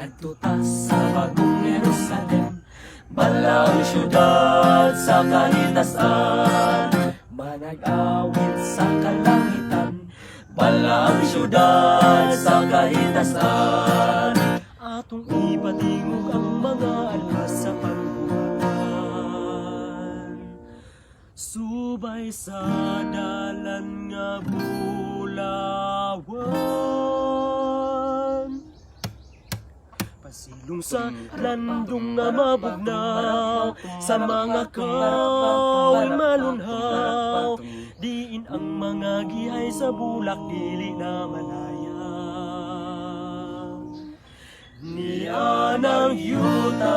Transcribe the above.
Nagtutas sa bagong Jerusalem, balaang syudad sa kahitasan. Manag-awit sa kalangitan, balaang syudad sa kahitasan. Atong ipatingog ang mga alpas sa pagbuhatan, subay sa dalan nga bulawan. Pasilong sa landong nga mabugnaw, sa mga kaway malunhaw. Diin ang mga gihay sa bulak, dili na malaya. Niya ng yuta